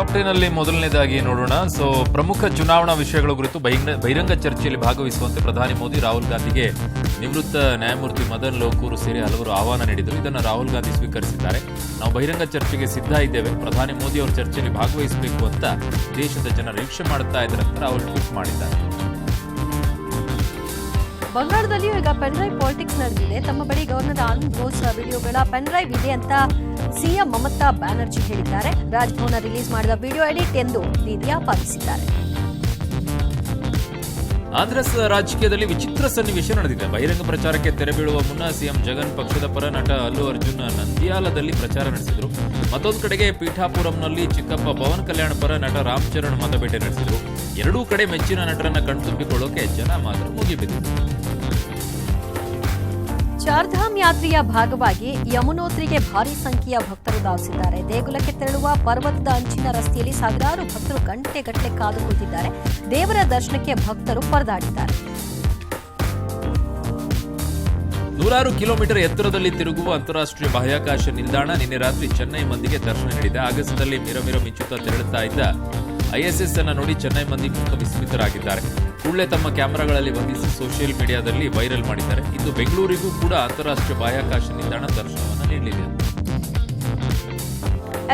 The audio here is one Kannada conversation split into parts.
ಟಾಪ್ 10 ನಲ್ಲಿ ಮೊದಲನೇದಾಗಿ ನೋಡೋಣ. ಪ್ರಮುಖ ಚುನಾವಣಾ ವಿಷಯಗಳ ಕುರಿತು ಬಹಿರಂಗ ಚರ್ಚೆಯಲ್ಲಿ ಭಾಗವಹಿಸುವಂತೆ ಪ್ರಧಾನಿ ಮೋದಿ ರಾಹುಲ್ ಗಾಂಧಿಗೆ ನಿವೃತ್ತ ನ್ಯಾಯಮೂರ್ತಿ ಮದನ್ ಲೋಕೂರ್ ಸೇರಿ ಹಲವರು ಆಹ್ವಾನ ನೀಡಿದರು. ಇದನ್ನು ರಾಹುಲ್ ಗಾಂಧಿ ಸ್ವೀಕರಿಸಿದ್ದಾರೆ. ನಾವು ಬಹಿರಂಗ ಚರ್ಚೆಗೆ ಸಿದ್ಧ ಇದ್ದೇವೆ, ಪ್ರಧಾನಿ ಮೋದಿ ಅವರು ಚರ್ಚೆಯಲ್ಲಿ ಭಾಗವಹಿಸಬೇಕು ಅಂತ ದೇಶದ ಜನ ನಿರೀಕ್ಷೆ ಮಾಡುತ್ತಾ ಇದ್ದಾರೆ ಅಂತ ರಾಹುಲ್ ಟ್ವೀಟ್ ಮಾಡಿದ್ದಾರೆ. ಬಂಗಾಳದಲ್ಲಿಯೂ ಈಗ ಪೆನ್ಡ್ರೈವ್ ಪಾಲಿಟಿಕ್ಸ್ ನಡೆದಿದೆ. ತಮ್ಮ ಬಳಿ ಗವರ್ನರ್ ಆನಂದ್ ಬೋಸ್ ವಿಡಿಯೋಗಳ ಪೆನ್ಡ್ರೈವ್ ಇದೆ ಅಂತ ಸಿಎಂ ಮಮತಾ ಬ್ಯಾನರ್ಜಿ ಹೇಳಿದ್ದಾರೆ. ರಾಜಭವನ ರಿಲೀಸ್ ಮಾಡಿದ ವಿಡಿಯೋ ಎಡಿಟ್ ಎಂದು ದೀದಿ ಆಪಾದಿಸಿದ್ದಾರೆ. ಆಂಧ್ರ ರಾಜಕೀಯದಲ್ಲಿ ವಿಚಿತ್ರ ಸನ್ನಿವೇಶ ನಡೆದಿದೆ. ಬಹಿರಂಗ ಪ್ರಚಾರಕ್ಕೆ ತೆರೆ ಬೀಳುವ ಮುನ್ನ ಸಿಎಂ ಜಗನ್ ಪಕ್ಷದ ಪರ ನಟ ಅಲ್ಲು ಅರ್ಜುನ್ ನಂದ್ಯಾಲದಲ್ಲಿ ಪ್ರಚಾರ ನಡೆಸಿದರು. ಮತ್ತೊಂದು ಕಡೆಗೆ ಪೀಠಾಪುರಂನಲ್ಲಿ ಚಿಕ್ಕಪ್ಪ ಪವನ್ ಕಲ್ಯಾಣ್ ಪರ ನಟ ರಾಮ್ ಚರಣ್ ಮತಬೇಟೆ ನಡೆಸಿದರು. ಎರಡೂ ಕಡೆ ಮೆಚ್ಚಿನ ನಟರನ್ನ ಕಣ್ತುಂಬಿಕೊಳ್ಳೋಕೆ ಜನ ಮಾತ್ರ ಮುಗಿಬಿದ್ದರು. ಚಾರ್ಧಾಮ್ ಯಾತ್ರೆಯ ಭಾಗವಾಗಿ ಯಮುನೋತ್ರಿಗೆ ಭಾರೀ ಸಂಖ್ಯೆಯ ಭಕ್ತರು ಧಾವಿಸಿದ್ದಾರೆ. ದೇಗುಲಕ್ಕೆ ತೆರಳುವ ಪರ್ವತದ ಅಂಚಿನ ರಸ್ತೆಯಲ್ಲಿ ಸಾವಿರಾರು ಭಕ್ತರು ಗಂಟೆಗಟ್ಟಲೆ ಕಾದು ಕುಳಿತಿದ್ದಾರೆ. ದೇವರ ದರ್ಶನಕ್ಕೆ ಭಕ್ತರು ಪರದಾಡಿದ್ದಾರೆ. ನೂರಾರು ಕಿಲೋಮೀಟರ್ ಎತ್ತರದಲ್ಲಿ ತಿರುಗುವ ಅಂತಾರಾಷ್ಟ್ರೀಯ ಬಾಹ್ಯಾಕಾಶ ನಿಲ್ದಾಣ ನಿನ್ನೆ ರಾತ್ರಿ ಚೆನ್ನೈ ಮಂದಿಗೆ ದರ್ಶನ ನೀಡಿದೆ. ಆಗಸದಲ್ಲಿ ಮಿರಮಿರ ಮಿಂಚುತ್ತಾ ತೆರಳುತ್ತಾ ಇದ್ದ ಐಎಸ್ಎಸ್ ಅನ್ನು ನೋಡಿ ಚೆನ್ನೈ ಮಂದಿ ಮುಖ ವಿಸ್ಮಿತರಾಗಿದ್ದಾರೆ. ಕೂಡಲೇ ತಮ್ಮ ಕ್ಯಾಮೆರಾಗಳಲ್ಲಿ ಬಂಧಿಸಿ ಸೋಷಿಯಲ್ ಮೀಡಿಯಾದಲ್ಲಿ ವೈರಲ್ ಮಾಡಿದ್ದಾರೆ. ಇಂದು ಬೆಂಗಳೂರಿಗೂ ಕೂಡ ಅಂತಾರಾಷ್ಟ್ರೀಯ ಬಾಹ್ಯಾಕಾಶ ನಿಲ್ದಾಣ ದರ್ಶನವನ್ನು ನೀಡಲಿದೆ.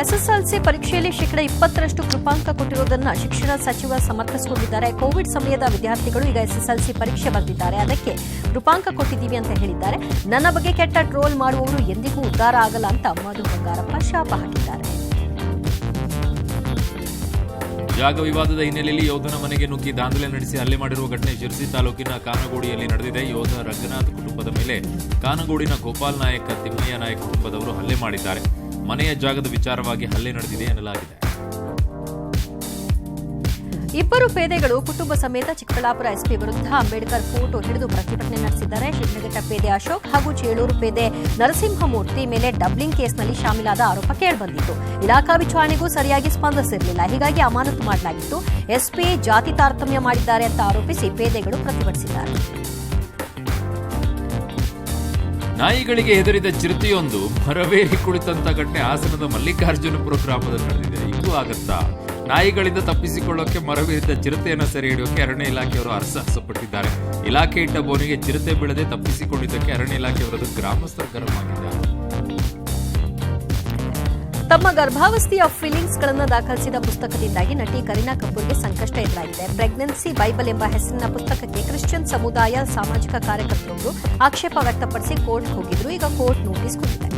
ಎಸ್ಎಸ್ಎಲ್ಸಿ ಪರೀಕ್ಷೆಯಲ್ಲಿ 20% ಕೃಪಾಂಕ ಕೊಟ್ಟಿರುವುದನ್ನು ಶಿಕ್ಷಣ ಸಚಿವ ಸಮರ್ಥಿಸಿಕೊಂಡಿದ್ದಾರೆ. ಕೋವಿಡ್ ಸಮಯದ ವಿದ್ಯಾರ್ಥಿಗಳು ಈಗ ಎಸ್ಎಸ್ಎಲ್ಸಿ ಪರೀಕ್ಷೆ ಬರೆದಿದ್ದಾರೆ, ಅದಕ್ಕೆ ಕೃಪಾಂಕ ಕೊಟ್ಟಿದ್ದೀವಿ ಅಂತ ಹೇಳಿದ್ದಾರೆ. ನನ್ನ ಬಗ್ಗೆ ಕೆಟ್ಟ ಟ್ರೋಲ್ ಮಾಡುವವರು ಎಂದಿಗೂ ಉದ್ಧಾರ ಆಗಲ್ಲ ಅಂತ ಮಧು ಬಂಗಾರಪ್ಪ ಶಾಪ ಹಾಕಿದ್ದಾರೆ. ಜಾಗ ವಿವಾದದ ಹಿನ್ನೆಲೆಯಲ್ಲಿ ಯೋಧನ ಮನೆಗೆ ನುಗ್ಗಿ ದಾಂಧಲೆ ನಡೆಸಿ ಹಲ್ಲೆ ಮಾಡಿರುವ ಘಟನೆ ಶಿರಸಿ ತಾಲೂಕಿನ ಕಾನಗೋಡಿಯಲ್ಲಿ ನಡೆದಿದೆ. ಯೋಧ ರಂಗನಾಥ್ ಕುಟುಂಬದ ಮೇಲೆ ಕಾನಗೋಡಿನ ಗೋಪಾಲ್ ನಾಯಕ್, ತಿಮ್ಮಯ್ಯ ನಾಯಕ್ ಕುಟುಂಬದವರು ಹಲ್ಲೆ ಮಾಡಿದ್ದಾರೆ. ಮನೆಯ ಜಾಗದ ವಿಚಾರವಾಗಿ ಹಲ್ಲೆ ನಡೆದಿದೆ ಎನ್ನಲಾಗಿದೆ. ಇಬ್ಬರು ಪೇದೆಗಳು ಕುಟುಂಬ ಸಮೇತ ಚಿಕ್ಕಬಳ್ಳಾಪುರ ಎಸ್ಪಿ ವಿರುದ್ಧ ಅಂಬೇಡ್ಕರ್ ಫೋಟೋ ಹಿಡಿದು ಪ್ರತಿಭಟನೆ ನಡೆಸಿದ್ದಾರೆ. ಶಿಡ್ಲಘಟ್ಟ ಪೇದೆ ಅಶೋಕ್ ಹಾಗೂ ಚೇಳೂರು ಪೇದೆ ನರಸಿಂಹಮೂರ್ತಿ ಮೇಲೆ ಡಬ್ಲಿಂಗ್ ಕೇಸ್ನಲ್ಲಿ ಶಾಮೀಲಾದ ಆರೋಪ ಕೇಳಿಬಂದಿತ್ತು. ಇಲಾಖಾ ವಿಚಾರಣೆಗೂ ಸರಿಯಾಗಿ ಸ್ಪಂದಿಸಿರಲಿಲ್ಲ, ಹೀಗಾಗಿ ಅಮಾನತು ಮಾಡಲಾಗಿತ್ತು. ಎಸ್ಪಿ ಜಾತಿ ತಾರತಮ್ಯ ಮಾಡಿದ್ದಾರೆ ಅಂತ ಆರೋಪಿಸಿ ಪೇದೆಗಳು ಪ್ರತಿಭಟಿಸಿದ್ದಾರೆ. ನಾಯಿಗಳಿಗೆ ಹೆದರಿದ ಚಿರತೆಯೊಂದು ಮರವೇರಿ ಕುಳಿತಂತ ಘಟನೆ ಹಾಸನದ ಮಲ್ಲಿಕಾರ್ಜುನಪುರ ಗ್ರಾಮದಲ್ಲಿ ನಡೆದಿದೆ. ಇದು ಆಗತ್ತಾ? ನಾಯಿಗಳಿಂದ ತಪ್ಪಿಸಿಕೊಳ್ಳೋಕೆ ಮರವೇರಿದ ಚಿರತೆಯನ್ನು ಸೆರೆ ಹಿಡಿಯೋಕೆ ಅರಣ್ಯ ಇಲಾಖೆಯವರು ಹರಸಾಹಸ ಪಟ್ಟಿದ್ದಾರೆ. ಇಲಾಖೆ ಇಟ್ಟ ಬೋನಿಗೆ ಚಿರತೆ ಬೀಳದೆ ತಪ್ಪಿಸಿಕೊಂಡಿದ್ದಕ್ಕೆ ಅರಣ್ಯ ಇಲಾಖೆ ವಿರುದ್ಧ ಗ್ರಾಮಸ್ಥರು ಗರಂ ಆಗಿದ್ದಾರೆ. ತಮ್ಮ ಗರ್ಭಾವಸ್ಥೆಯ ಫೀಲಿಂಗ್ಸ್ಗಳನ್ನು ದಾಖಲಿಸಿದ ಪುಸ್ತಕದಿಂದಾಗಿ ನಟಿ ಕರೀನಾ ಕಪೂರ್ಗೆ ಸಂಕಷ್ಟ ಎದುರಾಗಿದೆ. ಪ್ರೆಗ್ನೆನ್ಸಿ ಬೈಬಲ್ ಎಂಬ ಹೆಸರಿನ ಪುಸ್ತಕಕ್ಕೆ ಕ್ರಿಶ್ಚಿಯನ್ ಸಮುದಾಯ ಸಾಮಾಜಿಕ ಕಾರ್ಯಕರ್ತರೊಬ್ಬರು ಆಕ್ಷೇಪ ವ್ಯಕ್ತಪಡಿಸಿ ಕೋರ್ಟ್ ಹೋಗಿದ್ರು. ಈಗ ಕೋರ್ಟ್ ನೋಟಿಸ್ ಕೊಟ್ಟಿದೆ.